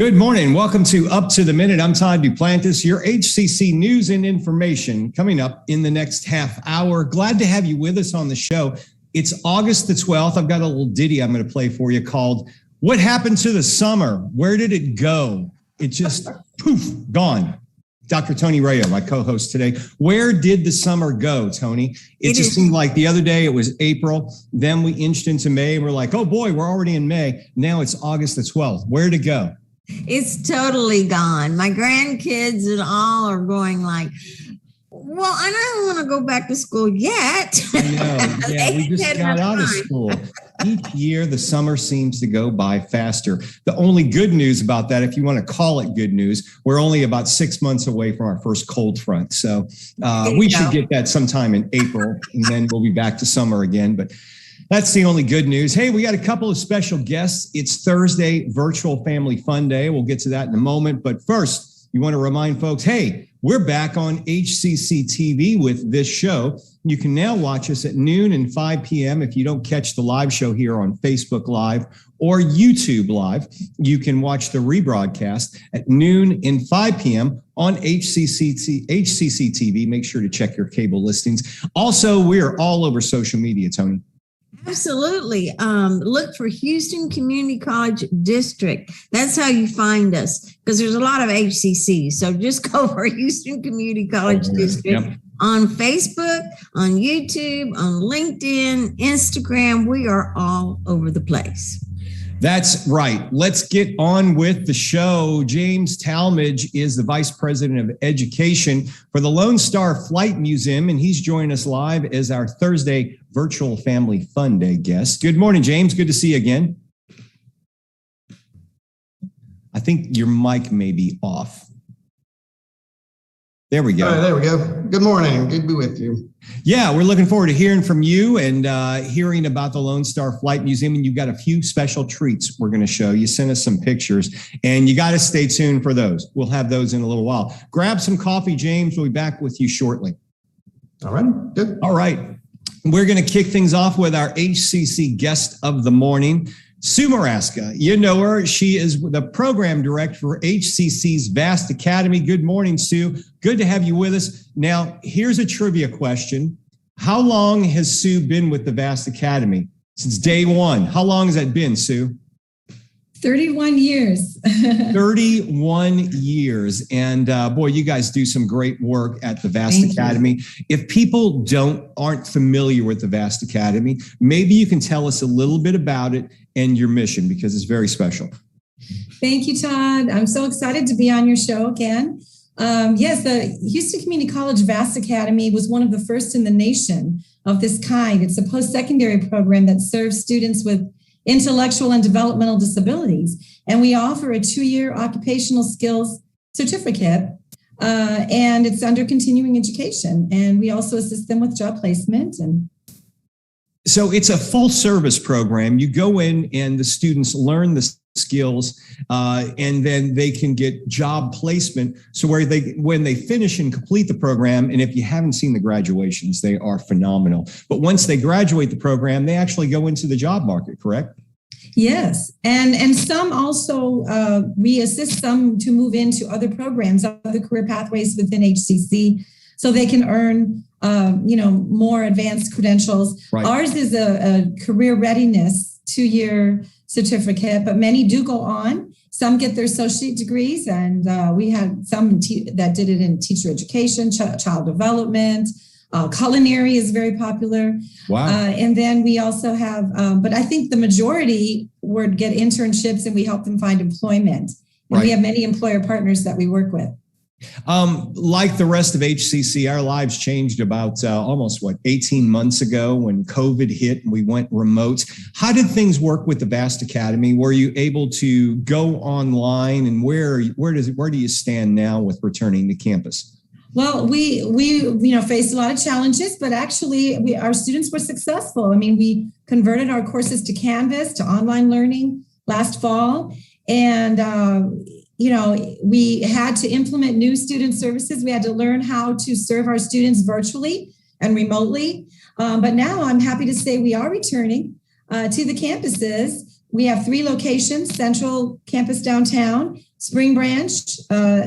Good morning. Welcome to Up to the Minute. I'm Todd Duplantis, your HCC News and Information coming up in the next half hour. Glad to have you with us on the show. It's August the 12th. I've got a little ditty I'm going to play for you called What Happened to the Summer? Where did it go? It just poof, gone. Dr. Tony Rayo, my co-host today. Where did the summer go, Tony? It just seemed like the other day it was April. Then we inched into May and we're like, oh boy, we're already in May. Now it's August the 12th. Where'd it go? It's totally gone. My grandkids and all are going like, well, I don't want to go back to school yet. I know. Yeah, we just got out of school. Each year, the summer seems to go by faster. The only good news about that, if you want to call it good news, we're only about 6 months away from our first cold front. So we should get that sometime in April, and then we'll be back to summer again. But that's the only good news. Hey, we got a couple of special guests. It's Thursday, Virtual Family Fun Day. We'll get to that in a moment. But first, you want to remind folks, hey, we're back on HCCTV with this show. You can now watch us at noon and 5 p.m. If you don't catch the live show here on Facebook Live or YouTube Live, you can watch the rebroadcast at noon and 5 p.m. on HCCTV. Make sure to check your cable listings. Also, we are all over social media, Tony. Absolutely. Look for Houston Community College District. That's how you find us, because there's a lot of HCCs. So just go for Houston Community College District on Facebook, on YouTube, on LinkedIn, Instagram. We are all over the place. That's right. Let's get on with the show. James Talmage is the Vice President of Education for the Lone Star Flight Museum, and he's joining us live as our Thursday Virtual Family Fun Day guest. Good morning, James. Good to see you again. I think your mic may be off. There we go. All right, there we go. Good morning. Good to be with you. Yeah, we're looking forward to hearing from you and hearing about the Lone Star Flight Museum. And you've got a few special treats we're going to show. You sent us some pictures, and you got to stay tuned for those. We'll have those in a little while. Grab some coffee, James. We'll be back with you shortly. All right, good. All right. We're going to kick things off with our HCC guest of the morning, Sue Moraska. You know her. She is the program director for HCC's Vast Academy. Good morning, Sue. Good to have you with us. Now, here's a trivia question. How long has Sue been with the Vast Academy? Since day one. How long has that been, Sue? 31 years. 31 years. And boy, you guys do some great work at the Vast Academy. If people aren't familiar with the Vast Academy, maybe you can tell us a little bit about it and your mission, because it's very special. Thank you, Todd. I'm so excited to be on your show again. Yes, the Houston Community College Vast Academy was one of the first in the nation of this kind. It's a post-secondary program that serves students with intellectual and developmental disabilities. And we offer a 2-year occupational skills certificate, and it's under continuing education. And we also assist them with job placement. And so it's a full service program. You go in and the students learn the skills, and then they can get job placement. So when they finish and complete the program, and if you haven't seen the graduations, they are phenomenal. But once they graduate the program, they actually go into the job market, correct? Yes. And some also, we assist some to move into other programs, other career pathways within HCC, so they can earn more advanced credentials. Right. Ours is a career readiness 2-year certificate, but many do go on. Some get their associate degrees, and we had some that did it in teacher education, child development. Culinary is very popular. Wow. And then we also have, but I think the majority would get internships, and we help them find employment. And right. We have many employer partners that we work with. Like the rest of HCC, our lives changed about almost 18 months ago when COVID hit and we went remote. How did things work with the Vast Academy? Were you able to go online, and where do you stand now with returning to campus? Well, we faced a lot of challenges, but actually our students were successful. I mean, we converted our courses to Canvas, to online learning last fall, and we had to implement new student services. We had to learn how to serve our students virtually and remotely. But now I'm happy to say we are returning to the campuses. We have 3 locations: Central Campus Downtown, Spring Branch,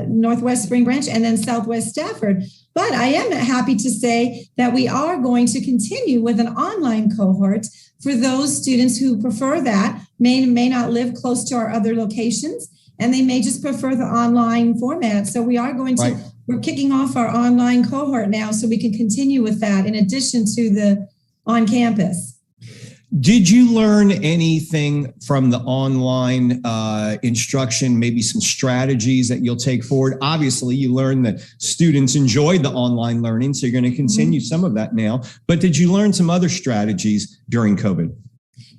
Northwest Spring Branch, and then Southwest Stafford. But I am happy to say that we are going to continue with an online cohort for those students who prefer that, may not live close to our other locations, and they may just prefer the online format. So we are going to, we're kicking off our online cohort now so we can continue with that in addition to the on campus. Did you learn anything from the online instruction, maybe some strategies that you'll take forward? Obviously, you learned that students enjoyed the online learning, so you're going to continue some of that now. But did you learn some other strategies during COVID?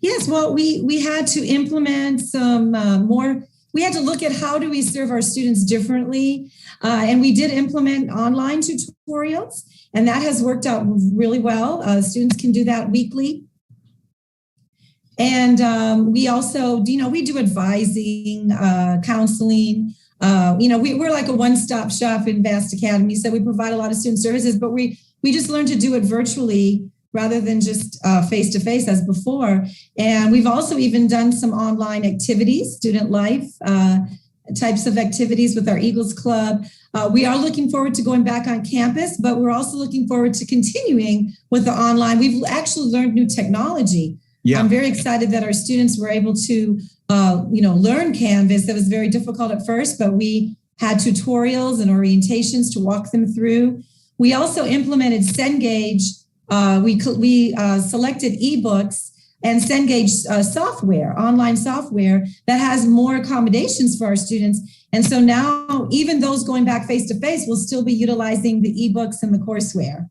Yes, well, we had to implement some more. We had to look at how do we serve our students differently. And we did implement online tutorials, and that has worked out really well. Students can do that weekly. And we also, we do advising, counseling. We're like a one-stop shop in Vast Academy. So we provide a lot of student services, but we just learned to do it virtually rather than just face-to-face as before. And we've also even done some online activities, student life types of activities with our Eagles Club. We are looking forward to going back on campus, but we're also looking forward to continuing with the online. We've actually learned new technology. Yeah. I'm very excited that our students were able to, learn Canvas. That was very difficult at first, but we had tutorials and orientations to walk them through. We also implemented Cengage. We selected eBooks and Cengage software, online software that has more accommodations for our students. And so now, even those going back face-to-face will still be utilizing the eBooks and the courseware.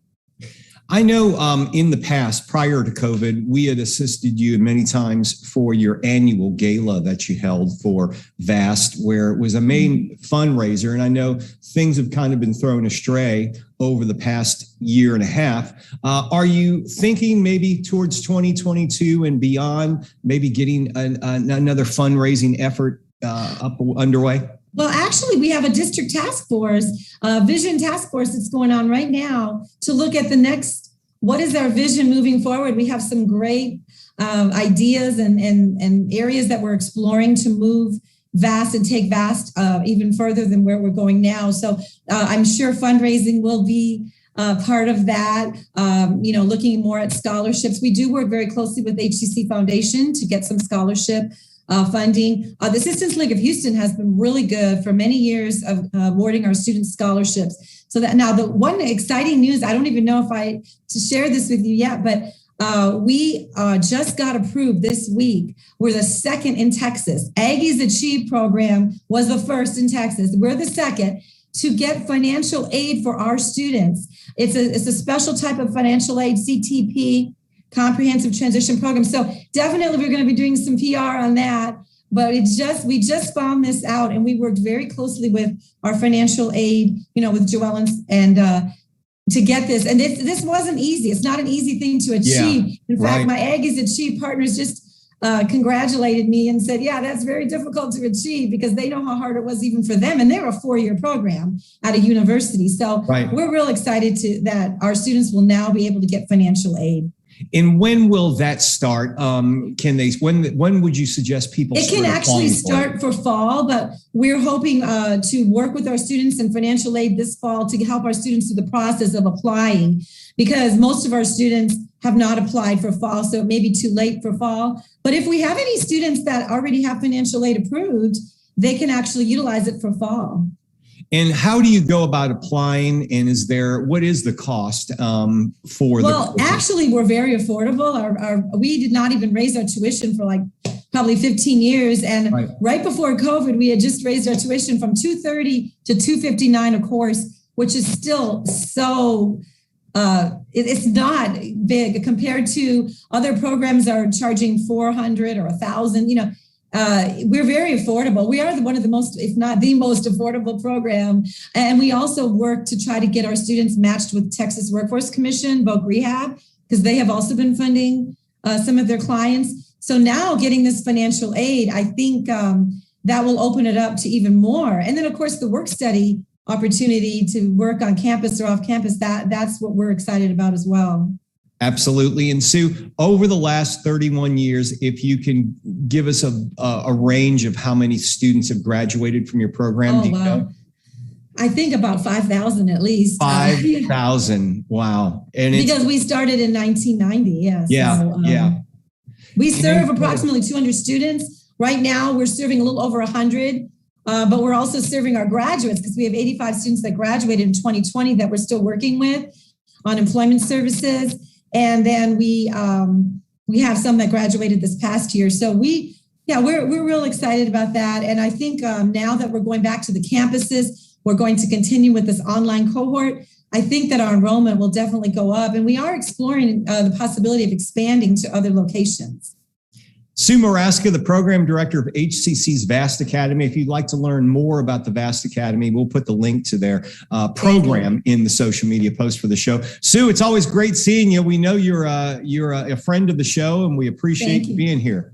I know in the past, prior to COVID, we had assisted you many times for your annual gala that you held for VAST, where it was a main fundraiser. And I know things have kind of been thrown astray over the past year and a half. Are you thinking maybe towards 2022 and beyond, maybe getting another fundraising effort underway? Well, actually, we have a district task force, vision task force that's going on right now to look at the next, what is our vision moving forward? We have some great ideas and areas that we're exploring to move VAST and take VAST even further than where we're going now. So I'm sure fundraising will be part of that, looking more at scholarships. We do work very closely with HCC Foundation to get some scholarship funding. The Assistance League of Houston has been really good for many years of awarding our students scholarships. So that now the one exciting news, I don't even know if I to share this with you yet, but we just got approved this week. We're the second in Texas. Aggie's Achieve program was the first in Texas. We're the second to get financial aid for our students. It's a special type of financial aid, CTP, Comprehensive Transition Program. So definitely we're going to be doing some PR on that. But we just found this out, and we worked very closely with our financial aid, with Joellen and to get this. And this wasn't easy. It's not an easy thing to achieve. Yeah, in fact, my Aggies Achieve partners just congratulated me and said, yeah, that's very difficult to achieve because they know how hard it was even for them. And they're a 4-year program at a university. So we're real excited that our students will now be able to get financial aid. And when will that start? When would you suggest people start? It can actually start for fall, but we're hoping to work with our students in financial aid this fall to help our students through the process of applying, because most of our students have not applied for fall, so it may be too late for fall. But if we have any students that already have financial aid approved, they can actually utilize it for fall. And how do you go about applying? And what is the cost for Well, actually, we're very affordable. We did not even raise our tuition for probably 15 years. And right before COVID, we had just raised our tuition from $230 to $259 a course, which is still so, it's not big compared to other programs that are charging $400 or $1,000, we're very affordable. We are one of the most, if not the most affordable program. And we also work to try to get our students matched with Texas Workforce Commission, Voc Rehab, because they have also been funding some of their clients. So now getting this financial aid, I think that will open it up to even more. And then, of course, the work study opportunity to work on campus or off campus, that's what we're excited about as well. Absolutely. And Sue, over the last 31 years, if you can give us a range of how many students have graduated from your program. Oh, wow. I think about 5,000 at least. 5,000. Wow. And because we started in 1990. Yes. Yeah. So, we serve approximately 200 students. Right now, we're serving a little over 100, but we're also serving our graduates because we have 85 students that graduated in 2020 that we're still working with on employment services. And then we have some that graduated this past year. So we're real excited about that. And I think now that we're going back to the campuses, we're going to continue with this online cohort. I think that our enrollment will definitely go up, and we are exploring the possibility of expanding to other locations. Sue Moraska, the program director of HCC's VAST Academy. If you'd like to learn more about the VAST Academy, we'll put the link to their program in the social media post for the show. Sue, it's always great seeing you. We know you're a friend of the show, and we appreciate you being here.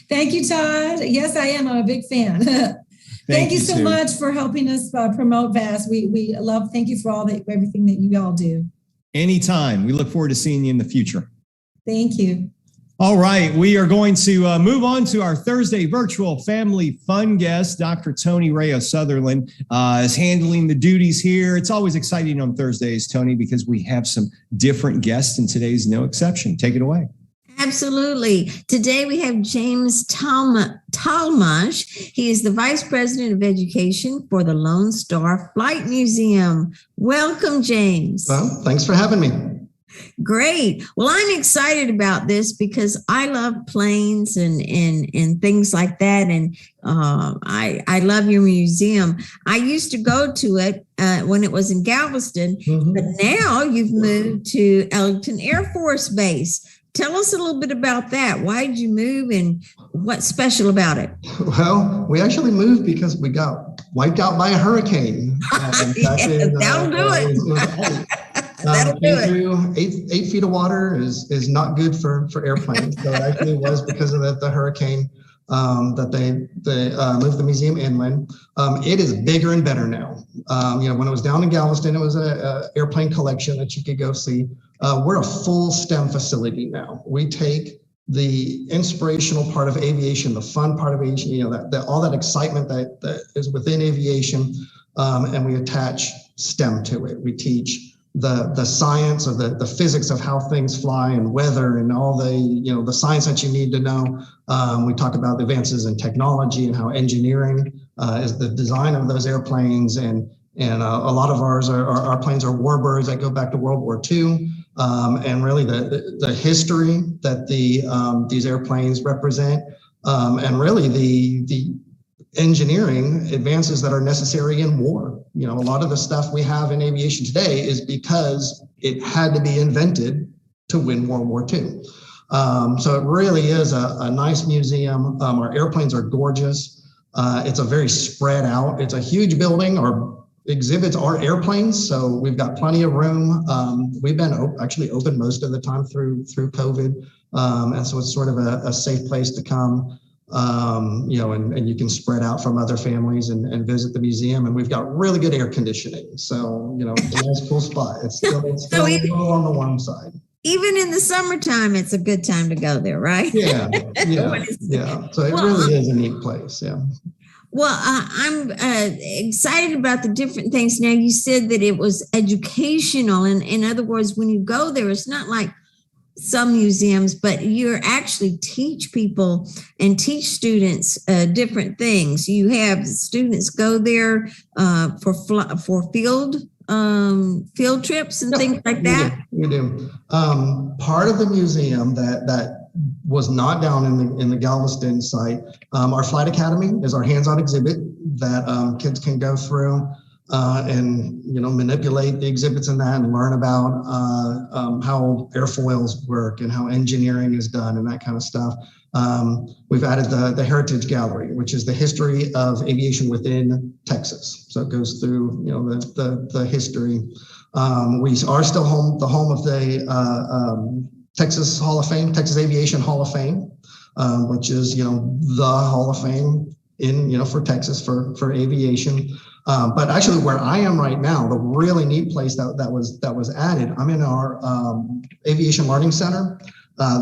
Thank you, Todd. Yes, I am. I'm a big fan. Thank you so much for helping us promote VAST. We love. Thank you for everything that you all do. Anytime. We look forward to seeing you in the future. Thank you. All right, we are going to move on to our Thursday virtual family fun guest. Dr. Tony Rayo-Sutherland is handling the duties here. It's always exciting on Thursdays, Tony, because we have some different guests, and today's no exception. Take it away. Absolutely. Today we have James Talmage. He is the Vice President of Education for the Lone Star Flight Museum. Welcome, James. Well, thanks for having me. Great. Well, I'm excited about this because I love planes and things like that. And I love your museum. I used to go to it when it was in Galveston, but now you've moved to Ellington Air Force Base. Tell us a little bit about that. Why did you move and what's special about it? Well, we actually moved because we got wiped out by a hurricane. That'll do it. That'll do it. 8 feet of water is not good for airplanes. So it actually was because of the hurricane that they moved the museum inland. It is bigger and better now. When it was down in Galveston, it was an airplane collection that you could go see. We're a full STEM facility now. We take the inspirational part of aviation, the fun part of aviation, all that excitement that is within aviation, and we attach STEM to it. We teach the science of the physics of how things fly and weather and all the science that you need to know. We talk about the advances in technology and how engineering is the design of those airplanes. And a lot of our planes are warbirds that go back to World War II. And really the history that these airplanes represent, and really the engineering advances that are necessary in war. A lot of the stuff we have in aviation today is because it had to be invented to win World War II. So it really is a nice museum. Our airplanes are gorgeous. It's a very spread out. It's a huge building. Our exhibits are airplanes, so we've got plenty of room. We've been actually open most of the time through COVID, and so it's sort of a safe place to come. And you can spread out from other families and visit the museum. And we've got really good air conditioning. So, it's a nice, cool spot. It's still a little on the warm side. Even in the summertime, it's a good time to go there, right? Yeah. So it really is a neat place. Yeah. Well, I'm excited about the different things. Now, you said that it was educational. And in other words, when you go there, it's not like some museums, but you actually teach people and teach students different things. You have students go there for field trips and things like that. We do. Part of the museum that was not down in the Galveston site, our Flight Academy is our hands-on exhibit that kids can go through and manipulate the exhibits in that and learn about how airfoils work and how engineering is done and that kind of stuff. We've added the Heritage Gallery, which is the history of aviation within Texas. So it goes through the history. We are still the home of the Texas Hall of Fame, Texas Aviation Hall of Fame, which is the Hall of Fame for Texas for aviation. But actually, where I am right now, the really neat place that was added, I'm in our Aviation Learning Center.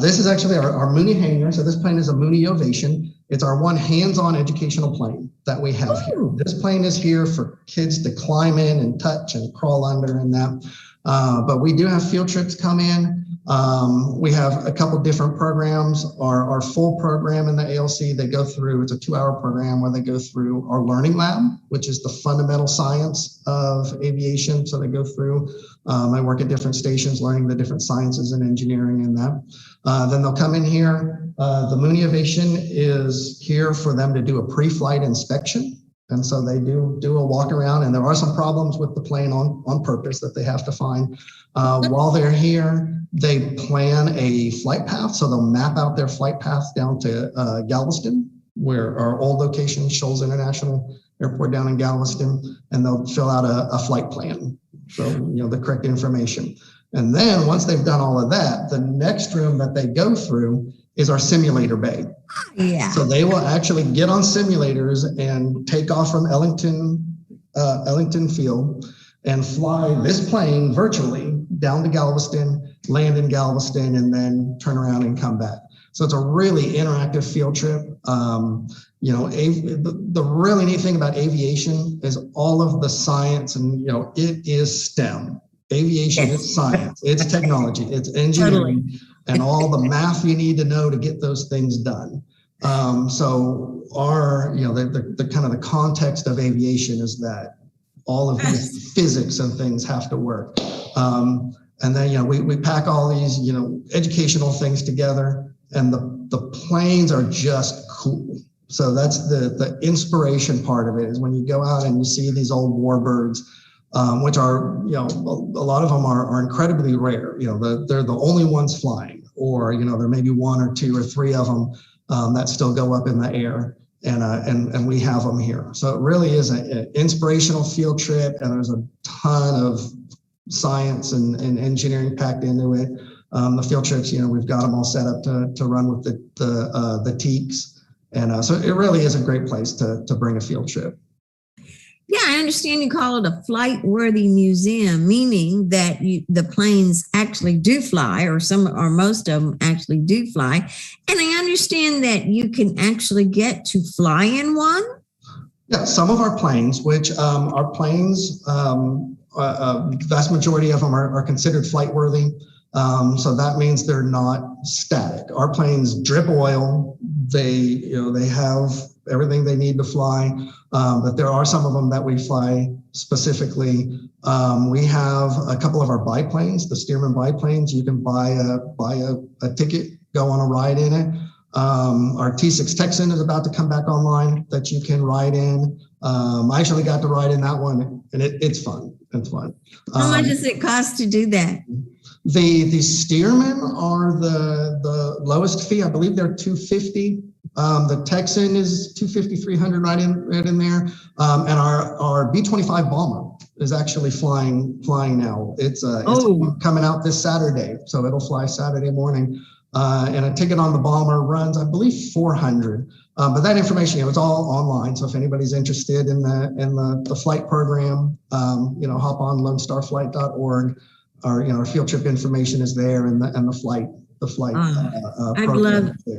This is actually our Mooney hangar. So this plane is a Mooney Ovation. It's our one hands-on educational plane that we have here. This plane is here for kids to climb in and touch and crawl under and that. But we do have field trips come in. We have a couple different programs. Our full program in the ALC, they go through, it's a 2-hour program where they go through our learning lab, which is the fundamental science of aviation. So they go through, I work at different stations learning the different sciences and engineering and that. Then they'll come in here. The Mooney Ovation is here for them to do a pre-flight inspection. And so they do a walk around, and there are some problems with the plane on purpose that they have to find. While they're here, they plan a flight path. So they'll map out their flight path down to Galveston, where our old location, Shoals International Airport down in Galveston, and they'll fill out a flight plan. So, the correct information. And then once they've done all of that, the next room that they go through is our simulator bay. Yeah. So they will actually get on simulators and take off from Ellington Field and fly this plane virtually down to Galveston, land in Galveston, and then turn around and come back. So it's a really interactive field trip. The really neat thing about aviation is all of the science, and it is STEM. Aviation, yes. It's science, it's technology, it's engineering, totally. And all the math you need to know to get those things done. So our, the kind of the context of aviation is that all of these physics and things have to work. And then, we pack all these, educational things together, and the planes are just cool. So that's the inspiration part of it, is when you go out and you see these old warbirds, which are, a lot of them are incredibly rare. They're the only ones flying, or, there may be 1 or 2 or 3 of them that still go up in the air, and we have them here. So it really is an inspirational field trip, and there's a ton of science and engineering packed into it. The field trips, we've got them all set up to run with the teaks, and so it really is a great place to bring a field trip. Yeah, I understand you call it a flight-worthy museum, meaning that the planes actually do fly, or most of them actually do fly. And I understand that you can actually get to fly in one. Yeah, some of our planes, which our planes, vast majority of them are considered flight-worthy. So that means they're not static. Our planes drip oil. They have everything they need to fly. But there are some of them that we fly specifically. We have a couple of our biplanes, the Stearman biplanes. You can buy a ticket, go on a ride in it. Our T6 Texan is about to come back online that you can ride in. I actually got to ride in that one, and it's fun. It's fun. How much does it cost to do that? The Stearman are the lowest fee. I believe they're $250. The Texan is $250, $300 right in there. And our B-25 bomber is actually flying now. It's coming out this Saturday, so it'll fly Saturday morning. And a ticket on the bomber runs, I believe, $400. But that information, it's all online. So if anybody's interested in the flight program, hop on lonestarflight.org. Our field trip information is there, and the flight.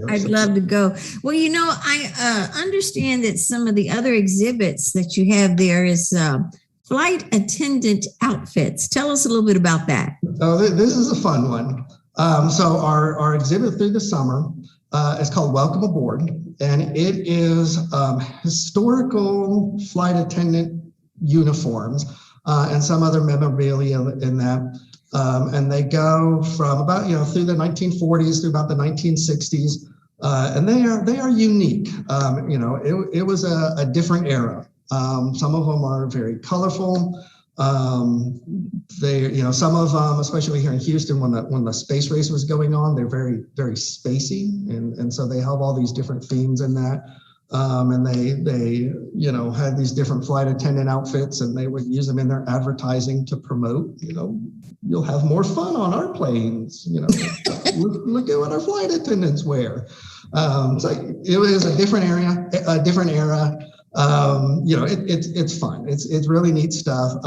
I'd love to go. Well, I understand that some of the other exhibits that you have there is flight attendant outfits. Tell us a little bit about that. Oh, this is a fun one. So our exhibit through the summer is called Welcome Aboard, and it is historical flight attendant uniforms and some other memorabilia in that. And they go from about, through the 1940s through about the 1960s. And they are unique. It was a different era. Some of them are very colorful. Some of them, especially here in Houston, when the space race was going on, they're very, very spacey. And so they have all these different themes in that. And they had these different flight attendant outfits, and they would use them in their advertising to promote, you'll have more fun on our planes, look at what our flight attendants wear. So it was a different area, a different era. It's fun. It's really neat stuff.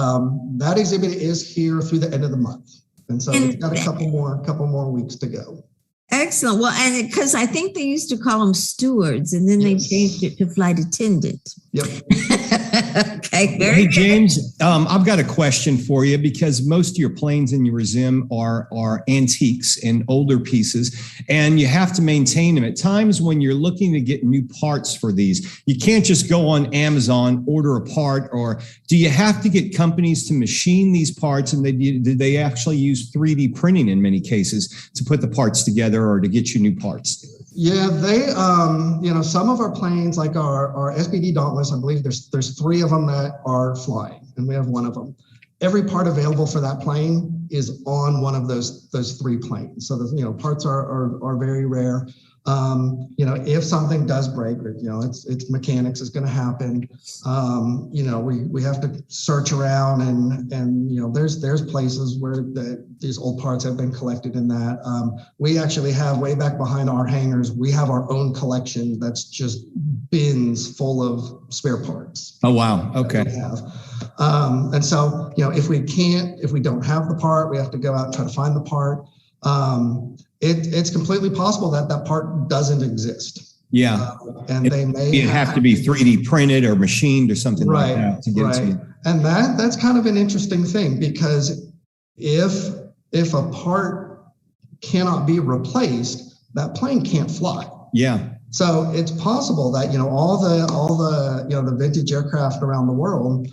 That exhibit is here through the end of the month, and so it's got a couple more weeks to go. Excellent. Well, and because I think they used to call them stewards, and then they changed it to flight attendant. Yep. Okay. Hey, James, I've got a question for you, because most of your planes in your museum are antiques and older pieces, and you have to maintain them. At times when you're looking to get new parts for these, you can't just go on Amazon, order a part, or do you have to get companies to machine these parts? And do they actually use 3D printing in many cases to put the parts together or to get you new parts? Yeah, they, some of our planes, like our SBD Dauntless, I believe there's 3 of them that are flying, and we have 1 of them. Every part available for that plane is on one of those 3 planes. So the parts are very rare. If something does break, it's mechanics is going to happen. We have to search around, and there's places where these old parts have been collected in that. We actually have, way back behind our hangars, we have our own collection that's just bins full of spare parts. Oh, wow. Okay. And so, if we don't have the part, we have to go out and try to find the part. It's completely possible that part doesn't exist. Yeah. And they may have to be 3D printed or machined or something like that to get it to you. And that's kind of an interesting thing, because if a part cannot be replaced, that plane can't fly. Yeah. So it's possible that, all the vintage aircraft around the world,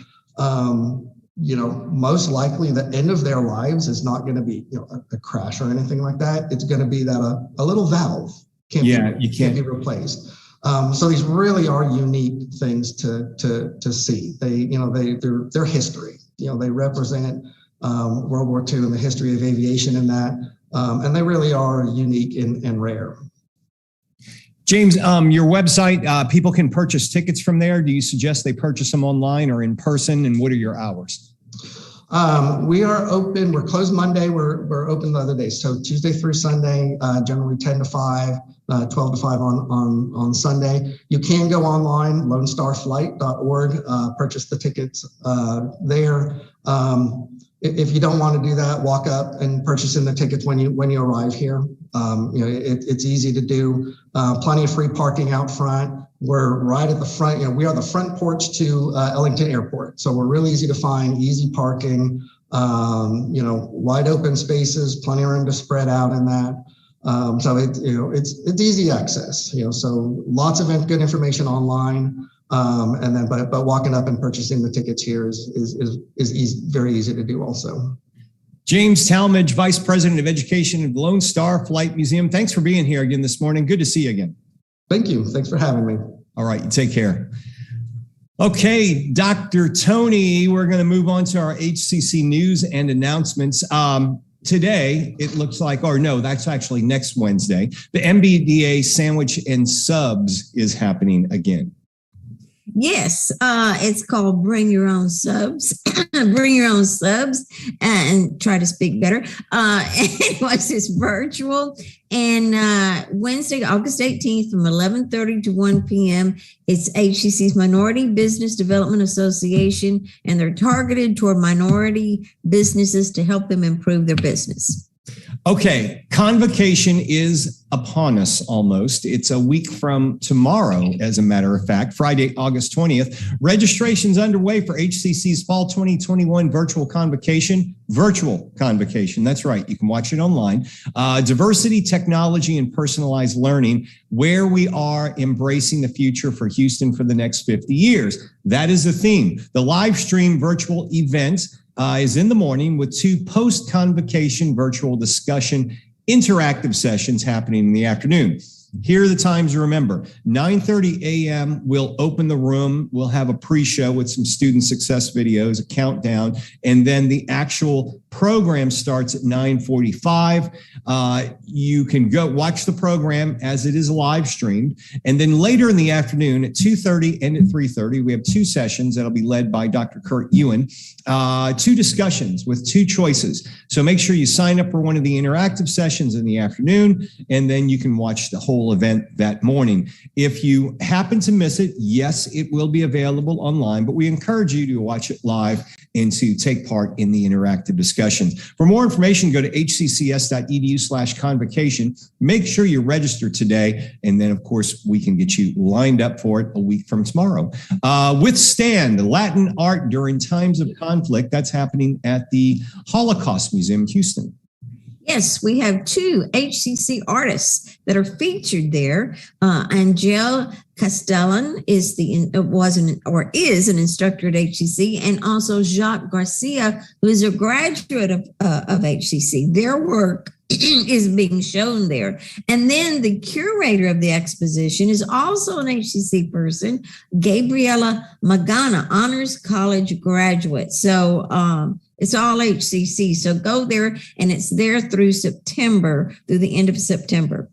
most likely the end of their lives is not going to be, a crash or anything like that. It's going to be that a little valve can't be replaced. So these really are unique things to see. They're history. They represent World War II and the history of aviation in that, and they really are unique and rare. James, your website, people can purchase tickets from there. Do you suggest they purchase them online or in person? And what are your hours? We are open. We're closed Monday. We're open the other days. So Tuesday through Sunday, generally 10 to 5, 12 to 5 on Sunday. You can go online, lonestarflight.org, purchase the tickets there. If you don't want to do that, walk up and purchase in the tickets when you arrive here. It's easy to do. Plenty of free parking out front. We're right at the front. We are the front porch to Ellington Airport, so we're really easy to find. Easy parking. Wide open spaces. Plenty of room to spread out in that. So it's easy access. So lots of good information online. And then, but walking up and purchasing the tickets here is easy, very easy to do also. James Talmage, Vice President of Education of Lone Star Flight Museum. Thanks for being here again this morning. Good to see you again. Thank you. Thanks for having me. All right. You take care. Okay, Dr. Tony, we're going to move on to our HCC News and Announcements. Today, it looks like, or no, that's actually next Wednesday. The MBDA Sandwich and Subs is happening again. Yes, it's called Bring Your Own Subs. Bring Your Own Subs, and try to speak better. Anyways, it's virtual, and Wednesday, August 18th from 11:30 to 1 p.m. It's HCC's Minority Business Development Association, and they're targeted toward minority businesses to help them improve their business. Okay, convocation is upon us almost. It's a week from tomorrow, as a matter of fact, Friday, August 20th. Registration's underway for HCC's Fall 2021 virtual convocation. Virtual convocation, that's right. You can watch it online. Diversity, technology, and personalized learning, where we are embracing the future for Houston for the next 50 years. That is the theme. The live stream virtual event is in the morning with 2 post-convocation virtual discussion interactive sessions happening in the afternoon. Here are the times to remember. 9:30 a.m. we'll open the room. We'll have a pre-show with some student success videos, a countdown, and then the actual program starts at 9:45. You can go watch the program as it is live streamed. And then later in the afternoon at 2:30 and at 3:30, we have 2 sessions that'll be led by Dr. Kurt Ewan. 2 discussions with 2 choices. So make sure you sign up for one of the interactive sessions in the afternoon, and then you can watch the whole whole event that morning. If you happen to miss it, yes, it will be available online, but we encourage you to watch it live and to take part in the interactive discussions. For more information, go to hccs.edu/convocation. Make sure you register today, and then, of course, we can get you lined up for it a week from tomorrow. Withstand Latin art during times of conflict. That's happening at the Holocaust Museum in Houston. Yes, we have 2 HCC artists that are featured there. Angel Castellan is an instructor at HCC, and also Jacques Garcia, who is a graduate of HCC. Their work is being shown there. And then the curator of the exposition is also an HCC person, Gabriela Magana, Honors College graduate. So it's all HCC. So go there, and it's there through the end of September.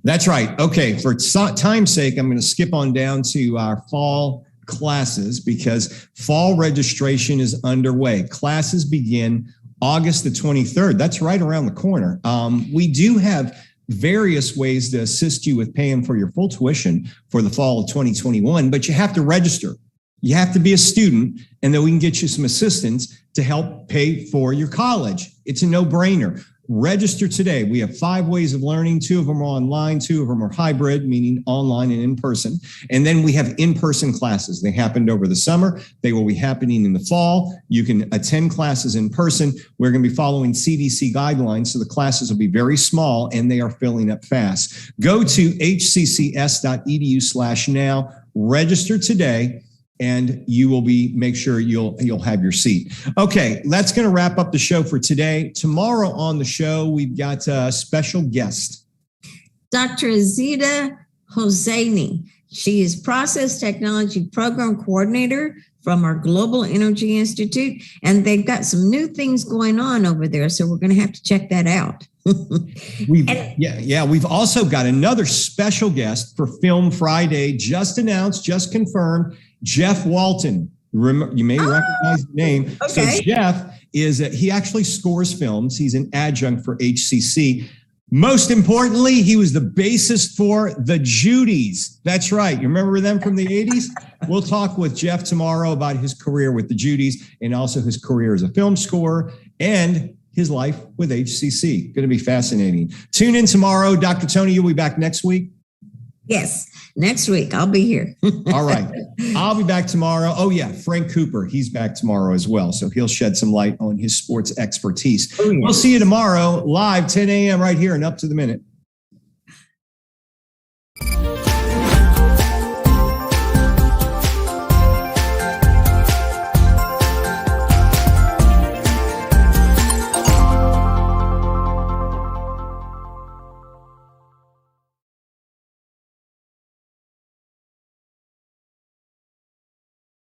That's right. Okay, for time's sake, I'm going to skip on down to our fall classes because fall registration is underway. Classes begin August the 23rd. That's right around the corner. We do have various ways to assist you with paying for your full tuition for the fall of 2021, but you have to register. You have to be a student, and then we can get you some assistance to help pay for your college. It's a no-brainer. Register today. We have 5 ways of learning. 2 of them are online. 2 of them are hybrid, meaning online and in person. And then we have in-person classes. They happened over the summer. They will be happening in the fall. You can attend classes in person. We're going to be following CDC guidelines, so the classes will be very small, and they are filling up fast. Go to hccs.edu/now. Register today, and you will make sure you'll have your seat. Okay, that's going to wrap up the show for today. Tomorrow on the show, we've got a special guest. Dr. Azita Hosseini. She is Process Technology Program Coordinator from our Global Energy Institute, and they've got some new things going on over there, so we're going to have to check that out. We've also got another special guest for Film Friday, just announced, just confirmed, Jeff Walton. You may recognize the name. Okay. So Jeff he actually scores films. He's an adjunct for HCC. Most importantly, he was the bassist for the Judies. That's right. You remember them from the 80s? We'll talk with Jeff tomorrow about his career with the Judies and also his career as a film scorer and his life with HCC. Going to be fascinating. Tune in tomorrow. Dr. Tony, you'll be back next week? Yes, next week. I'll be here. All right. I'll be back tomorrow. Oh, yeah. Frank Cooper. He's back tomorrow as well. So he'll shed some light on his sports expertise. Oh, yeah. We'll see you tomorrow live, 10 a.m. right here and Up to the Minute.